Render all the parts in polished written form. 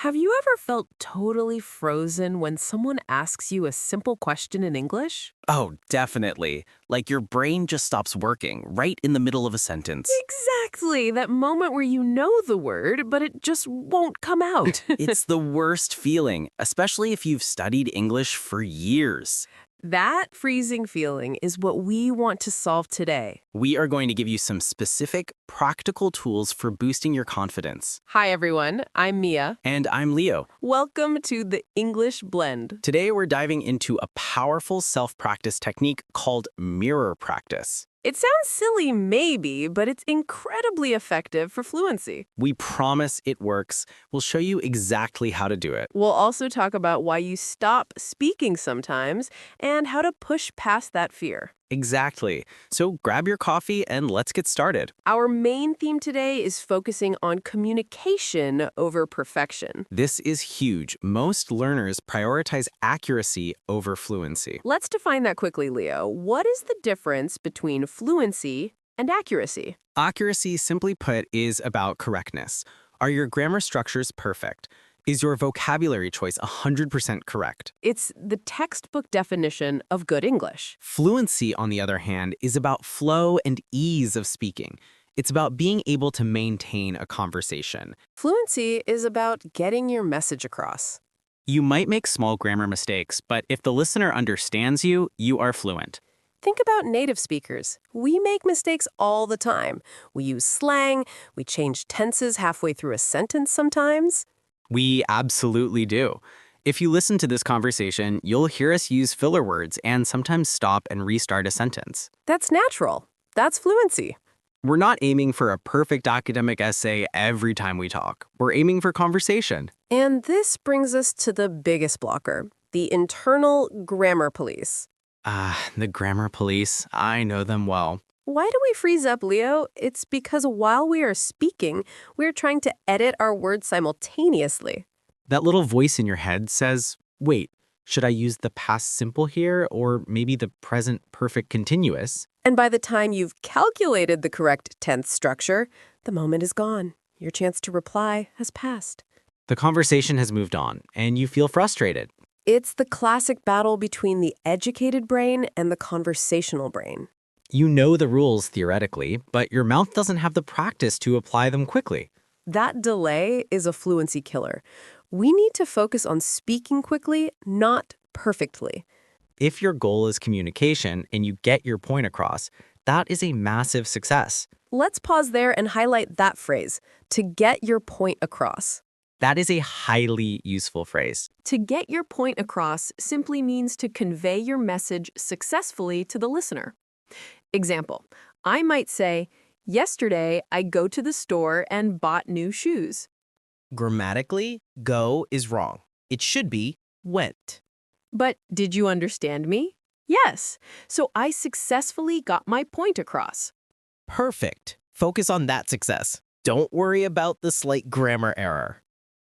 Have you ever felt totally frozen when someone asks you a simple question in English? Oh, definitely. Like your brain just stops working right in the middle of a sentence. Exactly, that moment where you know the word, but it just won't come out. It's the worst feeling, especially if you've studied English for years. That freezing feeling is what we want to solve today. We are going to give you some specific, practical tools for boosting your confidence. Hi, everyone. I'm Mia. And I'm Leo. Welcome to the English Blend. Today, we're diving into a powerful self-practice technique called mirror practice. It sounds silly, maybe, but it's incredibly effective for fluency. We promise it works. We'll show you exactly how to do it. We'll also talk about why you stop speaking sometimes and how to push past that fear. Exactly. So grab your coffee and let's get started. Our main theme today is focusing on communication over perfection. This is huge. Most learners prioritize accuracy over fluency. Let's define that quickly, Leo. What is the difference between fluency and accuracy? Accuracy, simply put, is about correctness. Are your grammar structures perfect? Is your vocabulary choice 100% correct? It's the textbook definition of good English. Fluency, on the other hand, is about flow and ease of speaking. It's about being able to maintain a conversation. Fluency is about getting your message across. You might make small grammar mistakes, but if the listener understands you, you are fluent. Think about native speakers. We make mistakes all the time. We use slang, we change tenses halfway through a sentence sometimes. We absolutely do. If you listen to this conversation, you'll hear us use filler words and sometimes stop and restart a sentence. That's natural. That's fluency. We're not aiming for a perfect academic essay every time we talk. We're aiming for conversation. And this brings us to the biggest blocker, the internal grammar police. The grammar police, I know them well. Why do we freeze up, Leo? It's because while we are speaking, we're trying to edit our words simultaneously. That little voice in your head says, wait, should I use the past simple here or maybe the present perfect continuous? And by the time you've calculated the correct tense structure, the moment is gone. Your chance to reply has passed. The conversation has moved on and you feel frustrated. It's the classic battle between the educated brain and the conversational brain. You know the rules theoretically, but your mouth doesn't have the practice to apply them quickly. That delay is a fluency killer. We need to focus on speaking quickly, not perfectly. If your goal is communication and you get your point across, that is a massive success. Let's pause there and highlight that phrase, to get your point across. That is a highly useful phrase. To get your point across simply means to convey your message successfully to the listener. Example, I might say, yesterday I go to the store and bought new shoes. Grammatically, go is wrong. It should be went. But did you understand me? Yes. So I successfully got my point across. Perfect. Focus on that success. Don't worry about the slight grammar error.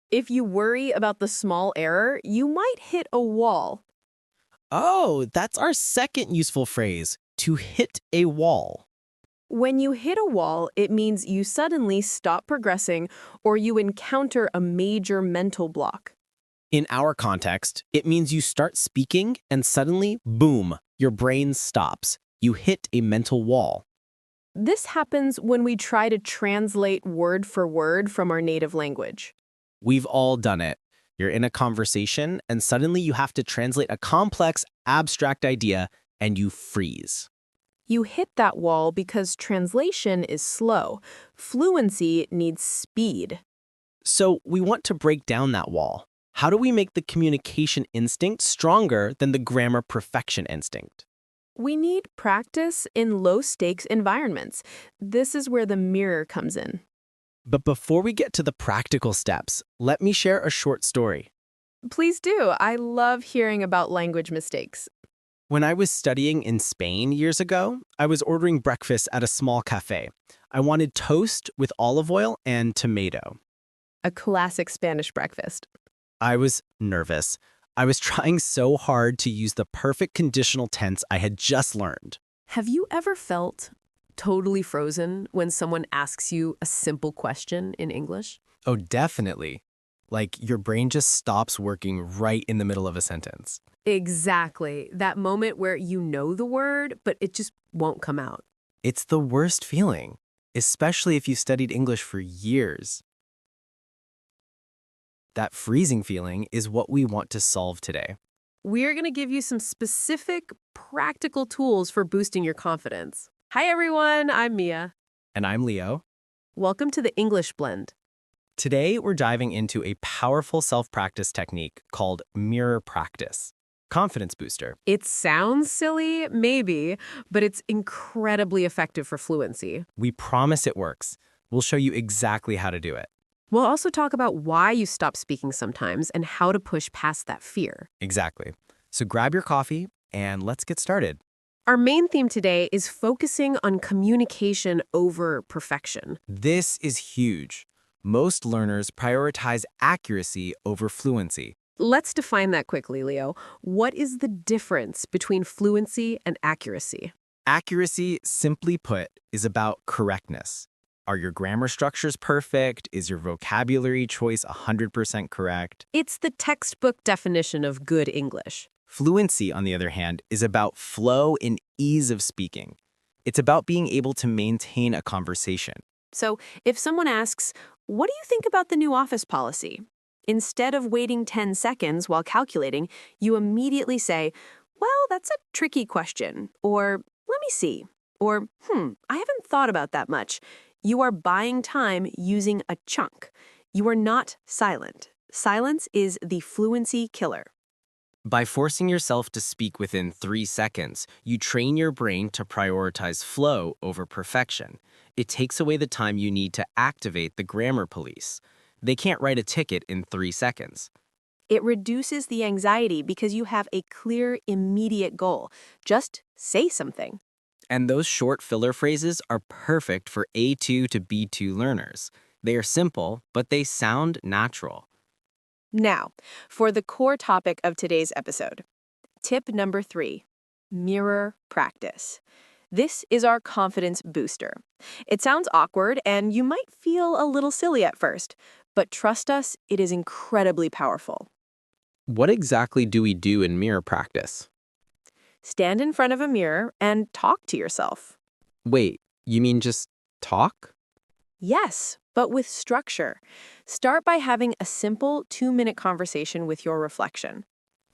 If you worry about the small error, you might hit a wall. Oh, that's our second useful phrase, to hit a wall. When you hit a wall, it means you suddenly stop progressing or you encounter a major mental block. In our context, it means you start speaking and suddenly, boom, your brain stops. You hit a mental wall. This happens when we try to translate word for word from our native language. We've all done it. You're in a conversation and suddenly you have to translate a complex, abstract idea and you freeze. You hit that wall because translation is slow. Fluency needs speed. So we want to break down that wall. How do we make the communication instinct stronger than the grammar perfection instinct? We need practice in low-stakes environments. This is where the mirror comes in. But before we get to the practical steps, let me share a short story. Please do. I love hearing about language mistakes. When I was studying in Spain years ago, I was ordering breakfast at a small cafe. I wanted toast with olive oil and tomato. A classic Spanish breakfast. I was nervous. I was trying so hard to use the perfect conditional tense I had just learned. Have you ever felt totally frozen when someone asks you a simple question in English? Oh, definitely. Like your brain just stops working right in the middle of a sentence. Exactly. That moment where you know the word, but it just won't come out. It's the worst feeling, especially if you studied English for years. That freezing feeling is what we want to solve today. We're going to give you some specific, practical tools for boosting your confidence. Hi, everyone. I'm Mia. And I'm Leo. Welcome to the English Blend. Today, we're diving into a powerful self-practice technique called mirror practice. Confidence booster. It sounds silly, maybe, but it's incredibly effective for fluency. We promise it works. We'll show you exactly how to do it. We'll also talk about why you stop speaking sometimes and how to push past that fear. Exactly. So grab your coffee and let's get started. Our main theme today is focusing on communication over perfection. This is huge. Most learners prioritize accuracy over fluency. Let's define that quickly, Leo. What is the difference between fluency and accuracy? Accuracy, simply put, is about correctness. Are your grammar structures perfect? Is your vocabulary choice 100% correct? It's the textbook definition of good English. Fluency, on the other hand, is about flow and ease of speaking. It's about being able to maintain a conversation. So if someone asks, "What do you think about the new office policy?" Instead of waiting 10 seconds while calculating, you immediately say, "Well, that's a tricky question," or "Let me see," or I haven't thought about that much." You are buying time using a chunk. You are not silent. Silence is the fluency killer. By forcing yourself to speak within 3 seconds, you train your brain to prioritize flow over perfection. It takes away the time you need to activate the grammar police. They can't write a ticket in 3 seconds. It reduces the anxiety because you have a clear, immediate goal. Just say something. And those short filler phrases are perfect for A2 to B2 learners. They are simple, but they sound natural. Now, for the core topic of today's episode. Tip number 3, mirror practice. This is our confidence booster. It sounds awkward and you might feel a little silly at first, but trust us, it is incredibly powerful. What exactly do we do in mirror practice? Stand in front of a mirror and talk to yourself. Wait, you mean just talk? Yes, but with structure. Start by having a simple 2-minute conversation with your reflection.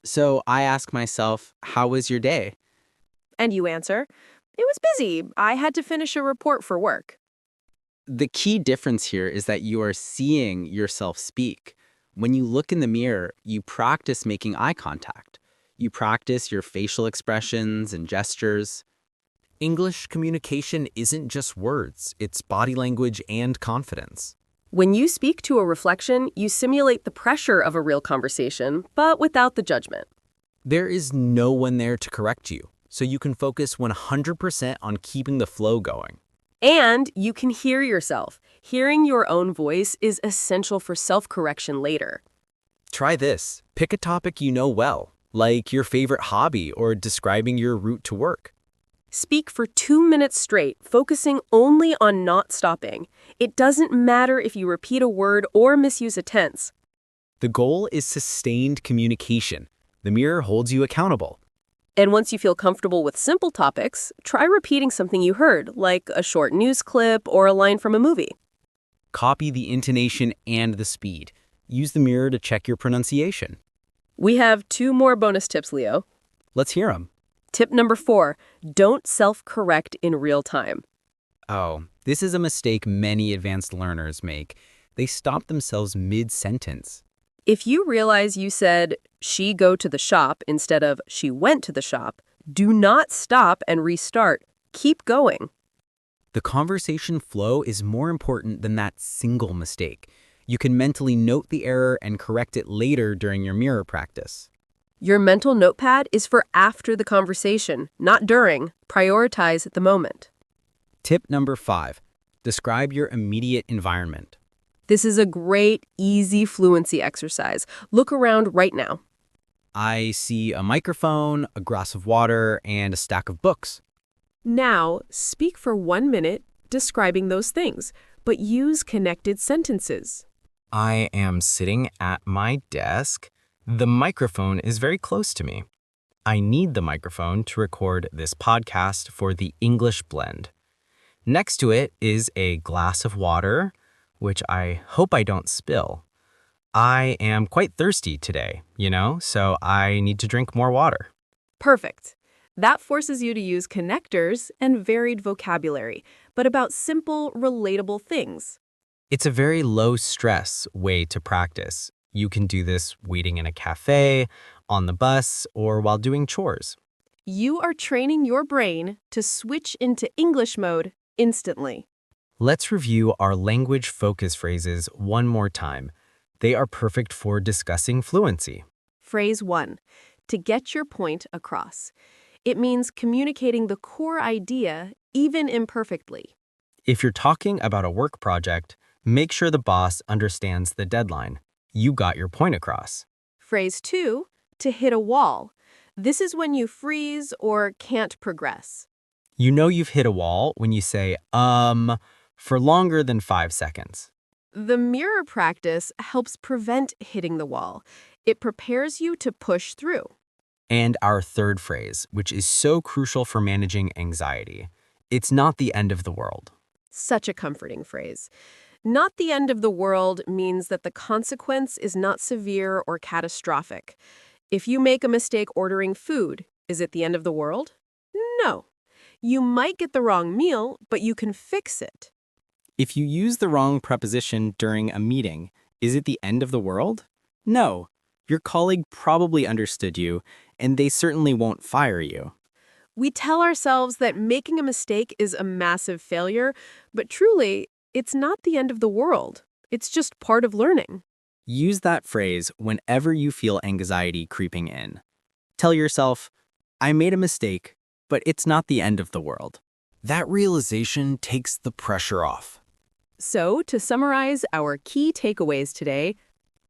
So I ask myself, how was your day? And you answer, "It was busy. I had to finish a report for work." The key difference here is that you are seeing yourself speak. When you look in the mirror, you practice making eye contact. You practice your facial expressions and gestures. English communication isn't just words, it's body language and confidence. When you speak to a reflection, you simulate the pressure of a real conversation, but without the judgment. There is no one there to correct you, so you can focus 100% on keeping the flow going. And you can hear yourself. Hearing your own voice is essential for self-correction later. Try this. Pick a topic you know well, like your favorite hobby or describing your route to work. Speak for 2 minutes straight, focusing only on not stopping. It doesn't matter if you repeat a word or misuse a tense. The goal is sustained communication. The mirror holds you accountable. And once you feel comfortable with simple topics, try repeating something you heard, like a short news clip or a line from a movie. Copy the intonation and the speed. Use the mirror to check your pronunciation. We have 2 more bonus tips, Leo. Let's hear them. Tip number 4, don't self-correct in real time. Oh, this is a mistake many advanced learners make. They stop themselves mid-sentence. If you realize you said, "she go to the shop" instead of "she went to the shop," do not stop and restart. Keep going. The conversation flow is more important than that single mistake. You can mentally note the error and correct it later during your mirror practice. Your mental notepad is for after the conversation, not during. Prioritize the moment. Tip number 5, describe your immediate environment. This is a great, easy fluency exercise. Look around right now. I see a microphone, a glass of water, and a stack of books. Now, speak for 1 minute describing those things, but use connected sentences. I am sitting at my desk. The microphone is very close to me. I need the microphone to record this podcast for the English blend. Next to it is a glass of water, which I hope I don't spill. I am quite thirsty today, so I need to drink more water. Perfect. That forces you to use connectors and varied vocabulary, but about simple, relatable things. It's a very low-stress way to practice. You can do this waiting in a cafe, on the bus, or while doing chores. You are training your brain to switch into English mode instantly. Let's review our language focus phrases one more time. They are perfect for discussing fluency. Phrase 1. To get your point across. It means communicating the core idea, even imperfectly. If you're talking about a work project, make sure the boss understands the deadline. You got your point across. Phrase 2. To hit a wall. This is when you freeze or can't progress. You know you've hit a wall when you say, for longer than 5 seconds. The mirror practice helps prevent hitting the wall. It prepares you to push through. And our third phrase, which is so crucial for managing anxiety. It's not the end of the world. Such a comforting phrase. Not the end of the world means that the consequence is not severe or catastrophic. If you make a mistake ordering food, is it the end of the world? No. You might get the wrong meal, but you can fix it. If you use the wrong preposition during a meeting, is it the end of the world? No. Your colleague probably understood you, and they certainly won't fire you. We tell ourselves that making a mistake is a massive failure, but truly, it's not the end of the world. It's just part of learning. Use that phrase whenever you feel anxiety creeping in. Tell yourself, I made a mistake, but it's not the end of the world. That realization takes the pressure off. So, to summarize our key takeaways today,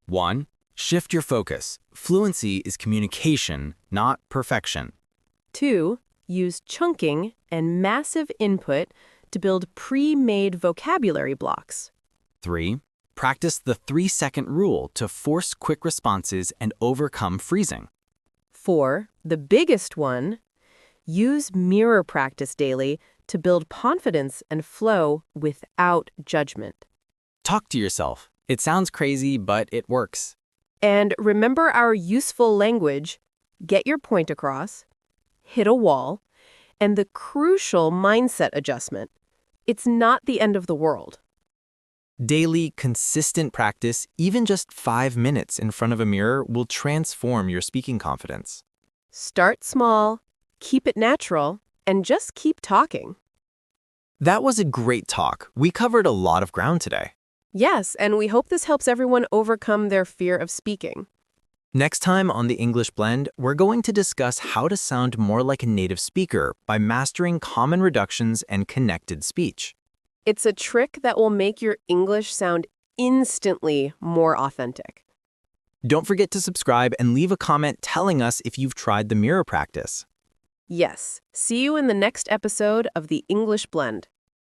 1. Shift your focus. Fluency is communication, not perfection. 2. Use chunking and massive input to build pre-made vocabulary blocks. 3. Practice the 3-second rule to force quick responses and overcome freezing. 4. The biggest one, use mirror practice daily to build confidence and flow without judgment. Talk to yourself. It sounds crazy, but it works. And remember our useful language, get your point across, hit a wall, and the crucial mindset adjustment. It's not the end of the world. Daily, consistent practice, even just 5 minutes in front of a mirror, will transform your speaking confidence. Start small, keep it natural, and just keep talking. That was a great talk. We covered a lot of ground today. Yes, and we hope this helps everyone overcome their fear of speaking. Next time on the English Blend, we're going to discuss how to sound more like a native speaker by mastering common reductions and connected speech. It's a trick that will make your English sound instantly more authentic. Don't forget to subscribe and leave a comment telling us if you've tried the mirror practice. Yes, see you in the next episode of the English Blend.